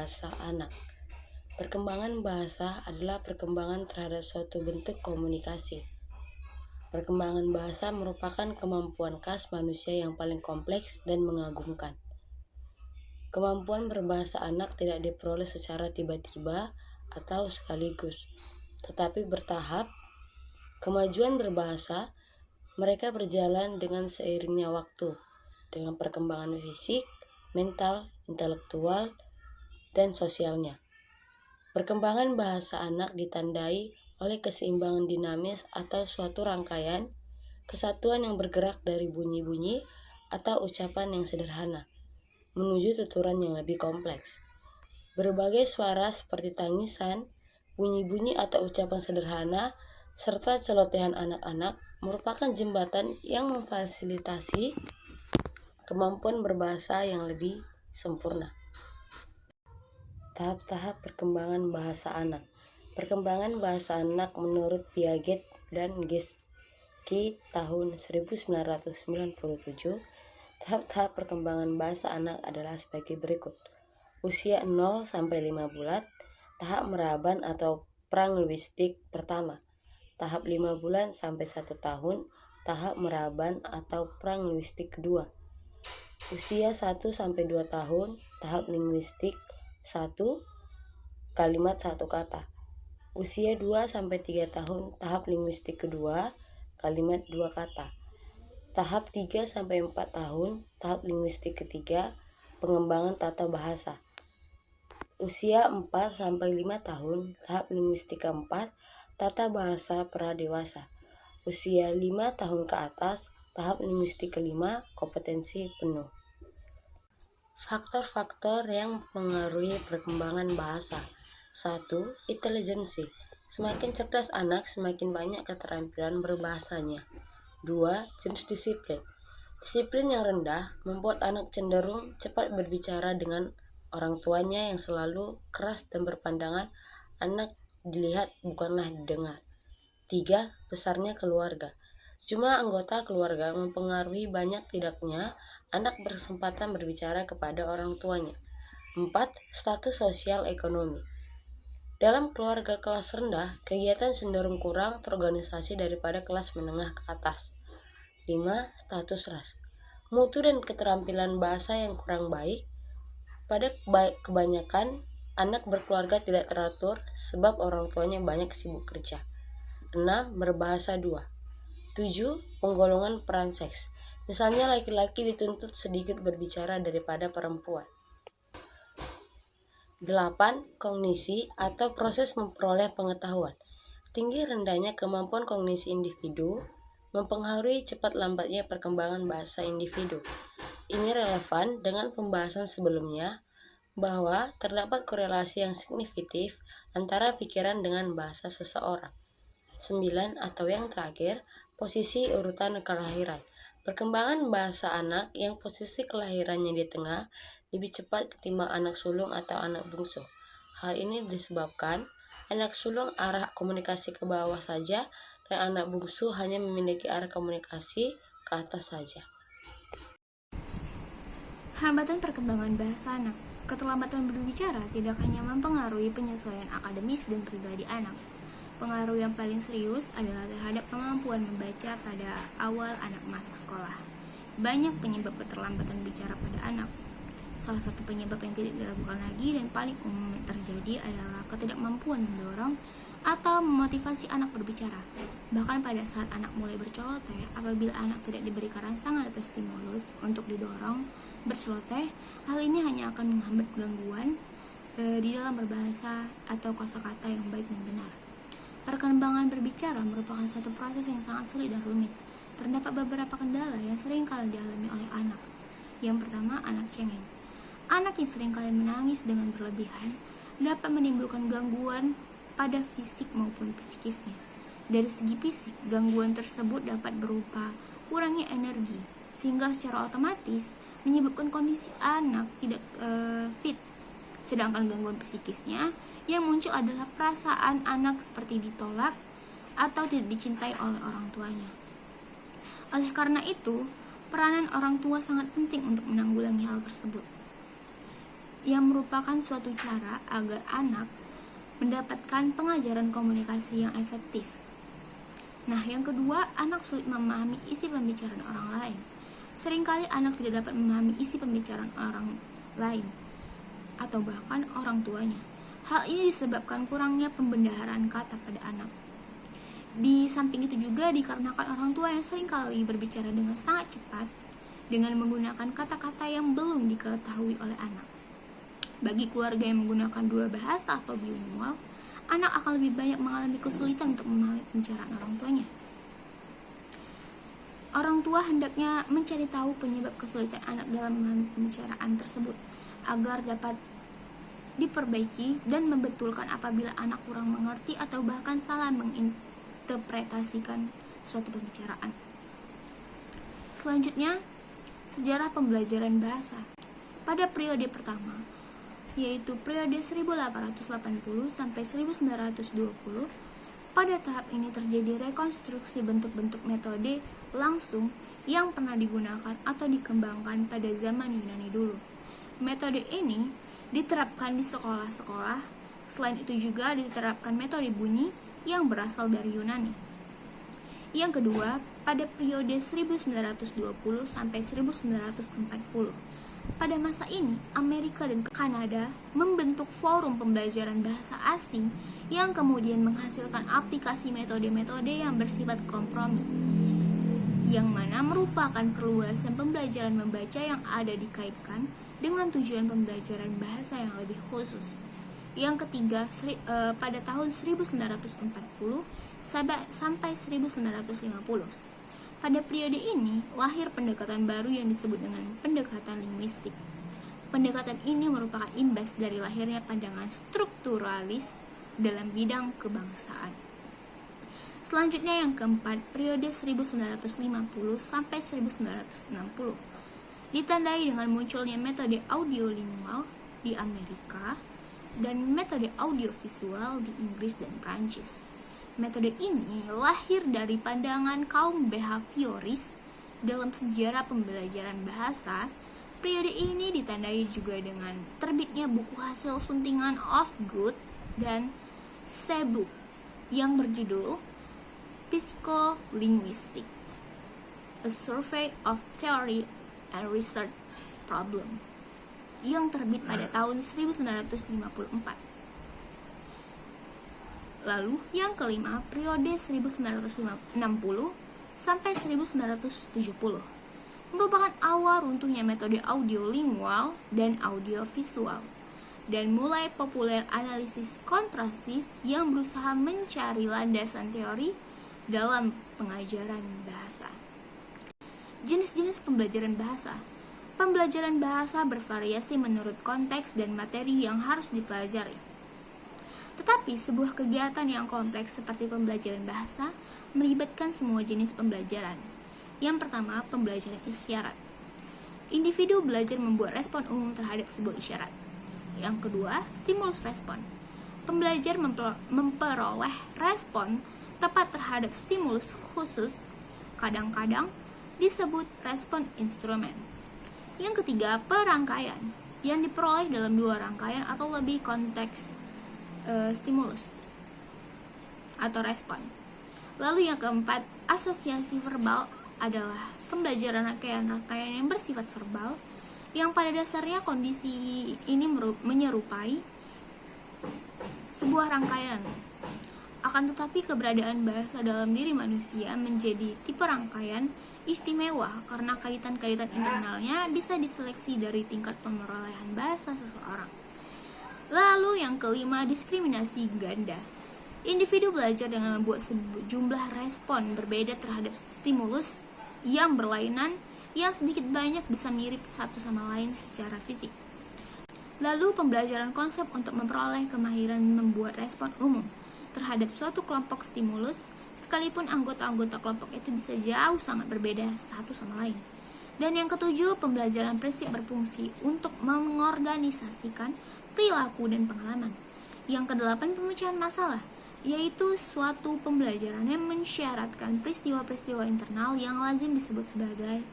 bahasa anak. Perkembangan bahasa adalah perkembangan terhadap suatu bentuk komunikasi. Perkembangan bahasa merupakan kemampuan khas manusia yang paling kompleks dan mengagumkan. Kemampuan berbahasa anak tidak diperoleh secara tiba-tiba atau sekaligus, tetapi bertahap. Kemajuan berbahasa mereka berjalan dengan seiringnya waktu, dengan perkembangan fisik, mental, intelektual, dan sosialnya. Perkembangan bahasa anak ditandai oleh keseimbangan dinamis atau suatu rangkaian kesatuan yang bergerak dari bunyi-bunyi atau ucapan yang sederhana menuju tuturan yang lebih kompleks. Berbagai suara seperti tangisan, bunyi-bunyi atau ucapan sederhana, serta celotehan anak-anak merupakan jembatan yang memfasilitasi kemampuan berbahasa yang lebih sempurna. Tahap-tahap perkembangan bahasa anak. Perkembangan bahasa anak menurut Piaget dan Geschke tahun 1997. Tahap-tahap perkembangan bahasa anak adalah sebagai berikut. Usia 0 sampai 5 bulan, tahap meraban atau pranglinguistik pertama. Tahap 5 bulan sampai 1 tahun, tahap meraban atau pranglinguistik kedua. Usia 1 sampai 2 tahun, tahap linguistik 1, kalimat 1 kata. Usia 2 sampai 3 tahun, tahap linguistik kedua, kalimat 2 kata. Tahap 3 sampai 4 tahun, tahap linguistik ketiga, pengembangan tata bahasa. Usia 4 sampai 5 tahun, tahap linguistik keempat, tata bahasa pradewasa. Usia 5 tahun ke atas, tahap linguistik kelima, kompetensi penuh. Faktor-faktor yang mempengaruhi perkembangan bahasa. 1. Intelijensi. Semakin cerdas anak, semakin banyak keterampilan berbahasanya. 2. Jenis disiplin. Disiplin yang rendah membuat anak cenderung cepat berbicara dengan orang tuanya yang selalu keras dan berpandangan anak dilihat bukanlah didengar. 3. Besarnya keluarga. Jumlah anggota keluarga mempengaruhi banyak tidaknya anak berkesempatan berbicara kepada orang tuanya. 4. Status sosial ekonomi. Dalam keluarga kelas rendah, kegiatan cenderung kurang terorganisasi daripada kelas menengah ke atas. 5. Status ras. Mutu dan keterampilan bahasa yang kurang baik. Pada kebanyakan, anak berkeluarga tidak teratur sebab orang tuanya banyak sibuk kerja. 6. Berbahasa dua. 7. Penggolongan peran seks. Misalnya laki-laki dituntut sedikit berbicara daripada perempuan. 8. Kognisi atau proses memperoleh pengetahuan. Tinggi rendahnya kemampuan kognisi individu mempengaruhi cepat lambatnya perkembangan bahasa individu. Ini relevan dengan pembahasan sebelumnya bahwa terdapat korelasi yang signifikan antara pikiran dengan bahasa seseorang. 9. Atau yang terakhir, posisi urutan kelahiran. Perkembangan bahasa anak yang posisi kelahirannya di tengah lebih cepat ketimbang anak sulung atau anak bungsu. Hal ini disebabkan anak sulung arah komunikasi ke bawah saja dan anak bungsu hanya memiliki arah komunikasi ke atas saja. Hambatan perkembangan bahasa anak. Keterlambatan berbicara tidak hanya mempengaruhi penyesuaian akademis dan pribadi anak. Pengaruh yang paling serius adalah terhadap kemampuan membaca pada awal anak masuk sekolah. Banyak penyebab keterlambatan bicara pada anak. Salah satu penyebab yang tidak diragukan lagi dan paling umum terjadi adalah ketidakmampuan mendorong atau memotivasi anak berbicara. Bahkan pada saat anak mulai berceloteh, apabila anak tidak diberikan rangsangan atau stimulus untuk didorong berceloteh, hal ini hanya akan menghambat gangguan di dalam berbahasa atau kosakata yang baik dan benar. Perkembangan berbicara merupakan suatu proses yang sangat sulit dan rumit. Terdapat beberapa kendala yang sering kali dialami oleh anak. Yang pertama, anak cengeng. Anak yang sering kali menangis dengan berlebihan dapat menimbulkan gangguan pada fisik maupun psikisnya. Dari segi fisik, gangguan tersebut dapat berupa kurangnya energi, sehingga secara otomatis menyebabkan kondisi anak tidak fit. Sedangkan gangguan psikisnya yang muncul adalah perasaan anak seperti ditolak atau tidak dicintai oleh orang tuanya. Oleh karena itu, peranan orang tua sangat penting untuk menanggulangi hal tersebut. yang merupakan suatu cara agar anak mendapatkan pengajaran komunikasi yang efektif. Nah, yang kedua, anak sulit memahami isi pembicaraan orang lain. Seringkali anak tidak dapat memahami isi pembicaraan orang lain atau bahkan orang tuanya. Hal ini disebabkan kurangnya pembendaharaan kata pada anak. Di samping itu juga dikarenakan orang tua yang seringkali berbicara dengan sangat cepat dengan menggunakan kata-kata yang belum diketahui oleh anak. Bagi keluarga yang menggunakan dua bahasa atau bilingual, anak akan lebih banyak mengalami kesulitan untuk memahami pembicaraan orang tuanya. Orang tua hendaknya mencari tahu penyebab kesulitan anak dalam memahami pembicaraan tersebut agar dapat diperbaiki dan membetulkan apabila anak kurang mengerti atau bahkan salah menginterpretasikan suatu pembicaraan. Selanjutnya, sejarah pembelajaran bahasa. Pada periode pertama, yaitu periode 1880 sampai 1920, pada tahap ini terjadi rekonstruksi bentuk-bentuk metode langsung yang pernah digunakan atau dikembangkan pada zaman Yunani dulu. Metode ini diterapkan di sekolah-sekolah. Selain itu juga diterapkan metode bunyi yang berasal dari Yunani. Yang kedua, pada periode 1920 sampai 1940. Pada masa ini, Amerika dan Kanada membentuk forum pembelajaran bahasa asing yang kemudian menghasilkan aplikasi metode-metode yang bersifat kompromi, yang mana merupakan perluasan pembelajaran membaca yang ada dikaitkan dengan tujuan pembelajaran bahasa yang lebih khusus. Yang ketiga, pada tahun 1940 sampai 1950. Pada periode ini, lahir pendekatan baru yang disebut dengan pendekatan linguistik. Pendekatan ini merupakan imbas dari lahirnya pandangan strukturalis dalam bidang kebangsaan. Selanjutnya yang keempat, periode 1950 sampai 1960. Ditandai dengan munculnya metode audiolingual di Amerika dan metode audiovisual di Inggris dan Prancis. Metode ini lahir dari pandangan kaum behavioris dalam sejarah pembelajaran bahasa. Periode ini ditandai juga dengan terbitnya buku hasil suntingan Osgood dan Sebuck yang berjudul Psycholinguistics, A Survey of Theory and Research Problem, yang terbit pada tahun 1954. Lalu yang kelima, periode 1960 sampai 1970 merupakan awal runtuhnya metode audiolingual dan audiovisual, dan mulai populer analisis kontrasif yang berusaha mencari landasan teori dalam pengajaran bahasa. Jenis-jenis pembelajaran bahasa. Pembelajaran bahasa bervariasi menurut konteks dan materi yang harus dipelajari. Tetapi sebuah kegiatan yang kompleks seperti pembelajaran bahasa melibatkan semua jenis pembelajaran. Yang pertama, pembelajaran isyarat. Individu belajar membuat respon umum terhadap sebuah isyarat. Yang kedua, stimulus respon. Pembelajar memperoleh respon tepat terhadap stimulus khusus, kadang-kadang disebut respon instrumen. Yang ketiga, perangkaian, yang diperoleh dalam dua rangkaian atau lebih konteks stimulus atau respon. Lalu yang keempat, asosiasi verbal adalah pembelajaran rangkaian-rangkaian yang bersifat verbal, yang pada dasarnya kondisi ini menyerupai sebuah rangkaian. Akan tetapi keberadaan bahasa dalam diri manusia menjadi tipe rangkaian istimewa karena kaitan-kaitan internalnya bisa diseleksi dari tingkat pemerolehan bahasa seseorang. Lalu yang kelima, diskriminasi ganda. Individu belajar dengan membuat sejumlah respon berbeda terhadap stimulus yang berlainan, yang sedikit banyak bisa mirip satu sama lain secara fisik. Lalu pembelajaran konsep untuk memperoleh kemahiran membuat respon umum terhadap suatu kelompok stimulus, sekalipun anggota-anggota kelompok itu bisa jauh sangat berbeda satu sama lain. Dan yang ketujuh, pembelajaran prinsip berfungsi untuk mengorganisasikan perilaku dan pengalaman. Yang kedelapan, pemecahan masalah, yaitu suatu pembelajaran yang mensyaratkan peristiwa-peristiwa internal yang lazim disebut sebagai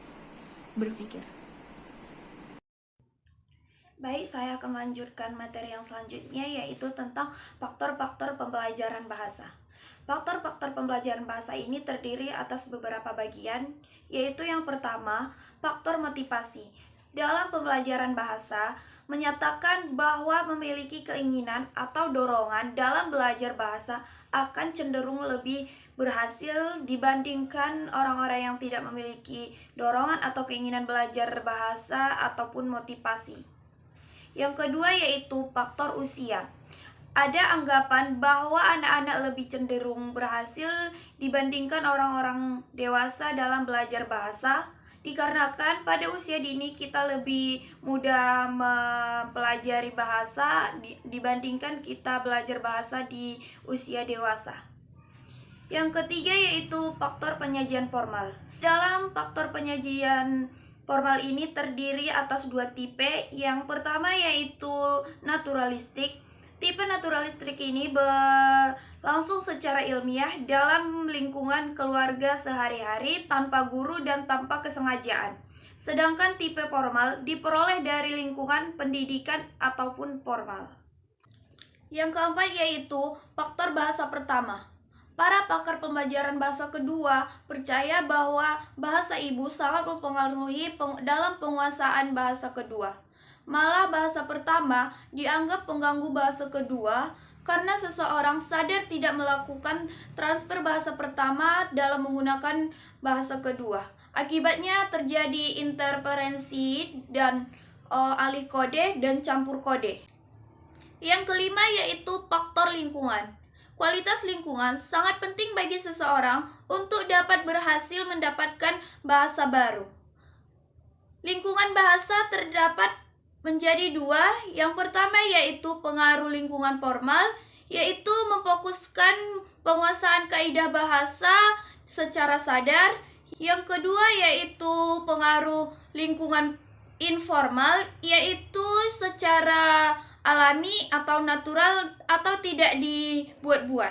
berpikir. Baik, saya akan melanjutkan materi yang selanjutnya, yaitu tentang faktor-faktor pembelajaran bahasa. Faktor-faktor pembelajaran bahasa ini terdiri atas beberapa bagian, yaitu yang pertama, faktor motivasi. Dalam pembelajaran bahasa, menyatakan bahwa memiliki keinginan atau dorongan dalam belajar bahasa akan cenderung lebih berhasil dibandingkan orang-orang yang tidak memiliki dorongan atau keinginan belajar bahasa ataupun motivasi. Yang kedua yaitu faktor usia. Ada anggapan bahwa anak-anak lebih cenderung berhasil dibandingkan orang-orang dewasa dalam belajar bahasa, dikarenakan pada usia dini kita lebih mudah mempelajari bahasa dibandingkan kita belajar bahasa di usia dewasa. Yang ketiga yaitu faktor penyajian formal. Dalam faktor penyajian formal ini terdiri atas dua tipe. Yang pertama yaitu naturalistik. Tipe naturalistik ini berlangsung secara ilmiah dalam lingkungan keluarga sehari-hari tanpa guru dan tanpa kesengajaan. Sedangkan tipe formal diperoleh dari lingkungan pendidikan ataupun formal. Yang keempat yaitu faktor bahasa pertama. Para pakar pembelajaran bahasa kedua percaya bahwa bahasa ibu sangat mempengaruhi dalam penguasaan bahasa kedua. Malah bahasa pertama dianggap pengganggu bahasa kedua karena seseorang sadar tidak melakukan transfer bahasa pertama dalam menggunakan bahasa kedua. Akibatnya terjadi interferensi dan alih kode dan campur kode. Yang kelima yaitu faktor lingkungan. Kualitas lingkungan sangat penting bagi seseorang untuk dapat berhasil mendapatkan bahasa baru. Lingkungan bahasa terdapat menjadi dua. Yang pertama yaitu pengaruh lingkungan formal, yaitu memfokuskan penguasaan kaidah bahasa secara sadar. Yang kedua yaitu pengaruh lingkungan informal, yaitu secara alami atau natural atau tidak dibuat-buat.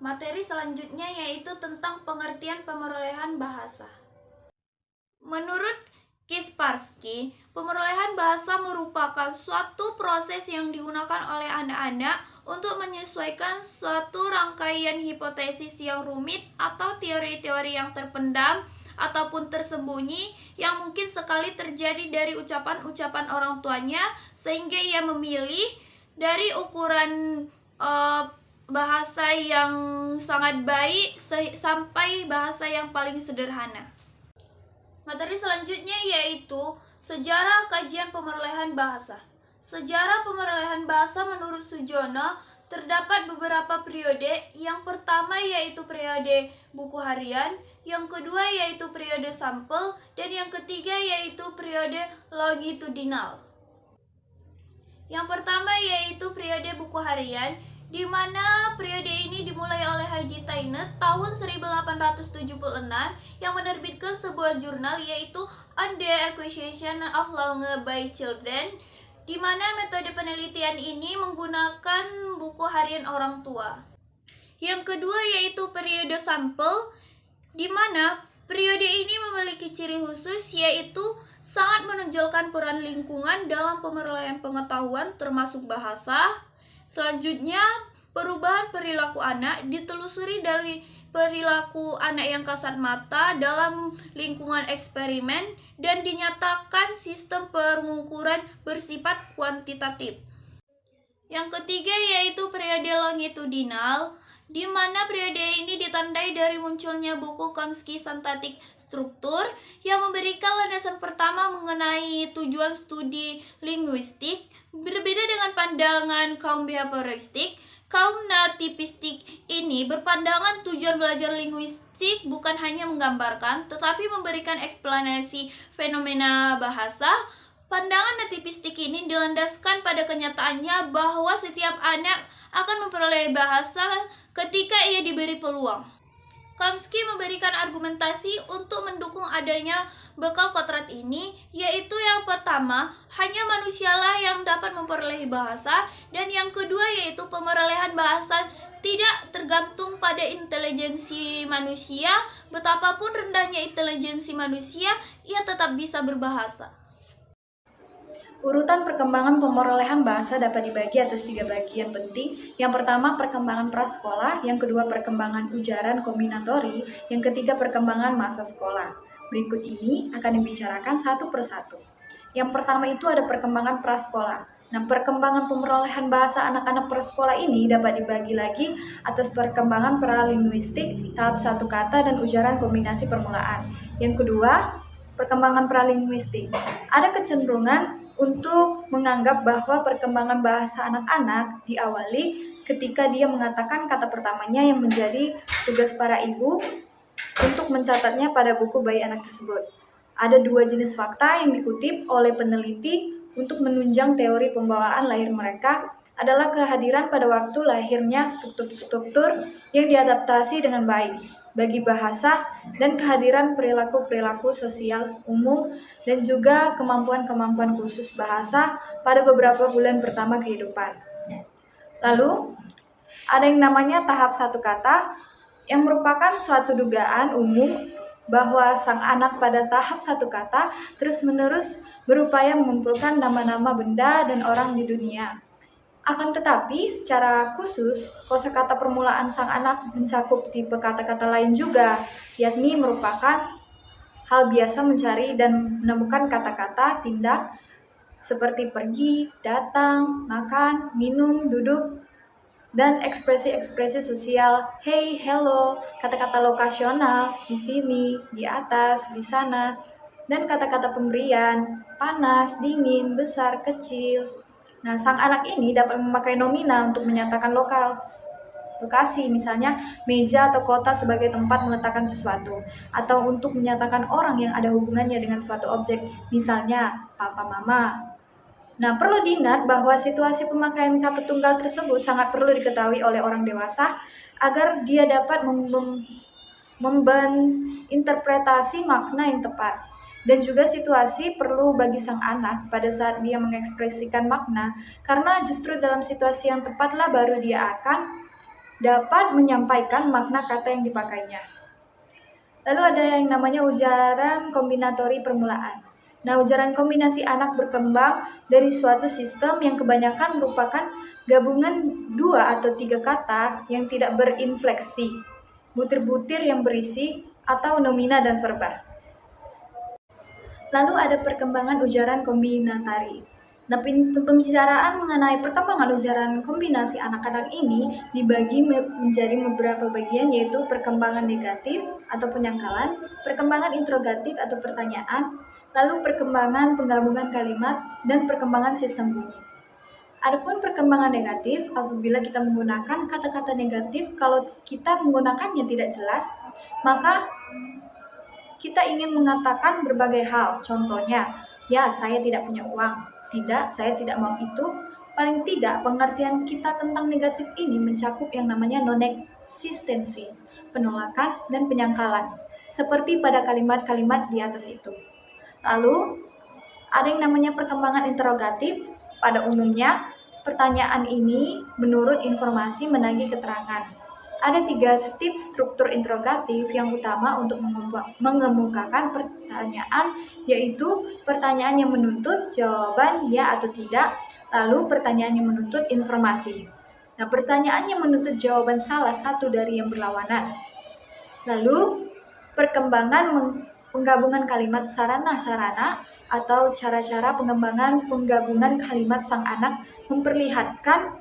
Materi selanjutnya yaitu tentang pengertian pemerolehan bahasa. Menurut Kaspersky, pemerolehan bahasa merupakan suatu proses yang digunakan oleh anak-anak untuk menyesuaikan suatu rangkaian hipotesis yang rumit atau teori-teori yang terpendam ataupun tersembunyi yang mungkin sekali terjadi dari ucapan-ucapan orang tuanya, sehingga ia memilih dari ukuran bahasa yang sangat baik sampai bahasa yang paling sederhana. Materi selanjutnya yaitu sejarah kajian pemerolehan bahasa. Sejarah pemerolehan bahasa menurut Sujono terdapat beberapa periode. Yang pertama yaitu periode buku harian, yang kedua yaitu periode sampel, dan yang ketiga yaitu periode longitudinal. Yang pertama yaitu periode buku harian, di mana periode ini dimulai oleh Haji Tainet tahun 1876 yang menerbitkan sebuah jurnal yaitu On the Acquisition of Language by Children, di mana metode penelitian ini menggunakan buku harian orang tua. Yang kedua yaitu periode sampel, di mana periode ini memiliki ciri khusus yaitu sangat menonjolkan peran lingkungan dalam pemerolehan pengetahuan termasuk bahasa. Selanjutnya, perubahan perilaku anak ditelusuri dari perilaku anak yang kasat mata dalam lingkungan eksperimen dan dinyatakan sistem pengukuran bersifat kuantitatif. Yang ketiga yaitu periode longitudinal, di mana periode ini ditandai dari munculnya buku Chomsky Synthetic Structure yang memberikan landasan pertama mengenai tujuan studi linguistik. Berbeda dengan pandangan kaum behavioristik, kaum nativistik ini berpandangan tujuan belajar linguistik bukan hanya menggambarkan, tetapi memberikan eksplanasi fenomena bahasa. Pandangan nativistik ini dilandaskan pada kenyataannya bahwa setiap anak akan memperoleh bahasa ketika ia diberi peluang. Chomsky memberikan argumentasi untuk mendukung adanya bekal kodrat ini, yaitu yang pertama, hanya manusialah yang dapat memperoleh bahasa, dan yang kedua yaitu pemerolehan bahasa tidak tergantung pada intelijensi manusia. Betapapun rendahnya intelijensi manusia, ia tetap bisa berbahasa. Urutan perkembangan pemerolehan bahasa dapat dibagi atas 3 bagian penting. Yang pertama, perkembangan prasekolah, yang kedua, perkembangan ujaran kombinatori, yang ketiga, perkembangan masa sekolah. Berikut ini akan dibicarakan satu persatu. Yang pertama itu ada perkembangan prasekolah. Nah, perkembangan pemerolehan bahasa anak-anak prasekolah ini dapat dibagi lagi atas perkembangan pralinguistik, tahap 1 kata, dan ujaran kombinasi permulaan. Yang kedua, perkembangan pralinguistik. Ada kecenderungan untuk menganggap bahwa perkembangan bahasa anak-anak diawali ketika dia mengatakan kata pertamanya yang menjadi tugas para ibu untuk mencatatnya pada buku bayi anak tersebut. Ada 2 jenis fakta yang dikutip oleh peneliti untuk menunjang teori pembawaan lahir mereka adalah kehadiran pada waktu lahirnya struktur-struktur yang diadaptasi dengan baik bagi bahasa dan kehadiran perilaku-perilaku sosial umum dan juga kemampuan-kemampuan khusus bahasa pada beberapa bulan pertama kehidupan. Lalu, ada yang namanya tahap 1 kata yang merupakan suatu dugaan umum bahwa sang anak pada tahap 1 kata terus-menerus berupaya mengumpulkan nama-nama benda dan orang di dunia. Akan tetapi, secara khusus, kosakata permulaan sang anak mencakup tipe kata-kata lain juga, yakni merupakan hal biasa mencari dan menemukan kata-kata tindak seperti pergi, datang, makan, minum, duduk, dan ekspresi-ekspresi sosial, hey, hello, kata-kata lokasional, di sini, di atas, di sana, dan kata-kata pemberian, panas, dingin, besar, kecil. Nah, sang anak ini dapat memakai nomina untuk menyatakan lokasi, misalnya meja atau kota sebagai tempat meletakkan sesuatu, atau untuk menyatakan orang yang ada hubungannya dengan suatu objek, misalnya papa, mama. Nah, perlu diingat bahwa situasi pemakaian kata tunggal tersebut sangat perlu diketahui oleh orang dewasa agar dia dapat interpretasi makna yang tepat. Dan juga situasi perlu bagi sang anak pada saat dia mengekspresikan makna, karena justru dalam situasi yang tepatlah baru dia akan dapat menyampaikan makna kata yang dipakainya. Lalu ada yang namanya ujaran kombinatori permulaan. Nah, ujaran kombinasi anak berkembang dari suatu sistem yang kebanyakan merupakan gabungan 2 atau 3 kata yang tidak berinfleksi, butir-butir yang berisi, atau nomina dan verba. Lalu ada perkembangan ujaran kombinatari. Nah, pembicaraan mengenai perkembangan ujaran kombinasi anak-anak ini dibagi menjadi beberapa bagian, yaitu perkembangan negatif atau penyangkalan, perkembangan interrogatif atau pertanyaan, lalu perkembangan penggabungan kalimat, dan perkembangan sistem bunyi. Adapun perkembangan negatif, apabila kita menggunakan kata-kata negatif, kalau kita menggunakannya tidak jelas, maka kita ingin mengatakan berbagai hal. Contohnya, ya, saya tidak punya uang. Tidak, saya tidak mau itu. Paling tidak, pengertian kita tentang negatif ini mencakup yang namanya non-eksistensi, penolakan, dan penyangkalan, seperti pada kalimat-kalimat di atas itu. Lalu, ada yang namanya perkembangan interrogatif. Pada umumnya, pertanyaan ini menurut informasi menagih keterangan. Ada 3 tips struktur interrogatif yang utama untuk mengemukakan pertanyaan, yaitu pertanyaan yang menuntut jawaban ya atau tidak, lalu pertanyaan yang menuntut informasi. Nah, pertanyaan yang menuntut jawaban salah satu dari yang berlawanan. Lalu, perkembangan penggabungan kalimat sarana-sarana atau cara-cara penggabungan kalimat sang anak memperlihatkan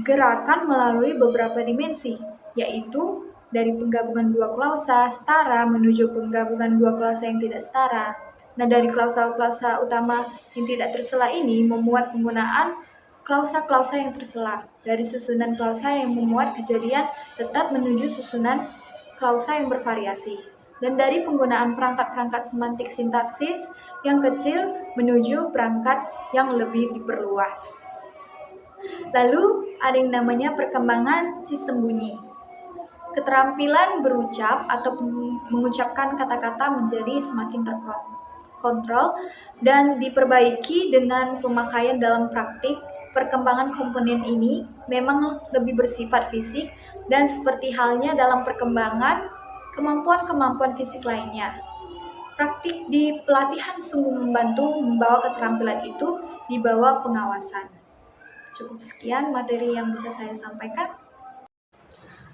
gerakan melalui beberapa dimensi, yaitu dari penggabungan 2 klausa setara menuju penggabungan 2 klausa yang tidak setara. Nah, dari klausa-klausa utama yang tidak tersela ini memuat penggunaan klausa-klausa yang tersela. Dari susunan klausa yang memuat kejadian tetap menuju susunan klausa yang bervariasi. Dan dari penggunaan perangkat-perangkat semantik sintaksis yang kecil menuju perangkat yang lebih diperluas. Lalu ada yang namanya perkembangan sistem bunyi. Keterampilan berucap atau mengucapkan kata-kata menjadi semakin terkontrol dan diperbaiki dengan pemakaian dalam praktik. Perkembangan komponen ini memang lebih bersifat fisik dan seperti halnya dalam perkembangan kemampuan-kemampuan fisik lainnya. Praktik di pelatihan sungguh membantu membawa keterampilan itu di bawah pengawasan. Cukup sekian materi yang bisa saya sampaikan.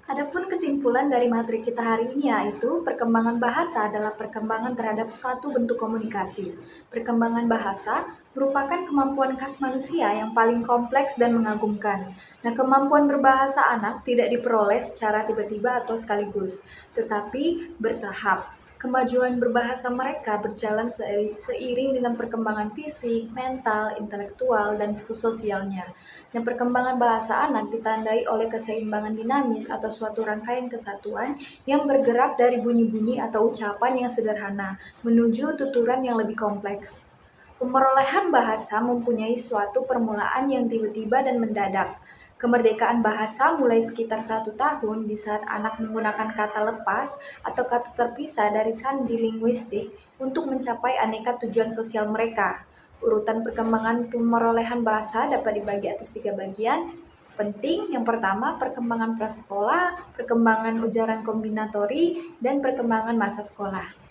Adapun kesimpulan dari materi kita hari ini yaitu perkembangan bahasa adalah perkembangan terhadap suatu bentuk komunikasi. Perkembangan bahasa merupakan kemampuan khas manusia yang paling kompleks dan mengagumkan. Nah, kemampuan berbahasa anak tidak diperoleh secara tiba-tiba atau sekaligus, tetapi bertahap. Kemajuan berbahasa mereka berjalan seiring dengan perkembangan fisik, mental, intelektual, dan sosialnya. Dan perkembangan bahasa anak ditandai oleh keseimbangan dinamis atau suatu rangkaian kesatuan yang bergerak dari bunyi-bunyi atau ucapan yang sederhana menuju tuturan yang lebih kompleks. Pemerolehan bahasa mempunyai suatu permulaan yang tiba-tiba dan mendadak. Kemerdekaan bahasa mulai sekitar 1 tahun di saat anak menggunakan kata lepas atau kata terpisah dari sandi linguistik untuk mencapai aneka tujuan sosial mereka. Urutan perkembangan pemerolehan bahasa dapat dibagi atas 3 bagian penting. Yang pertama, perkembangan prasekolah, perkembangan ujaran kombinatori, dan perkembangan masa sekolah.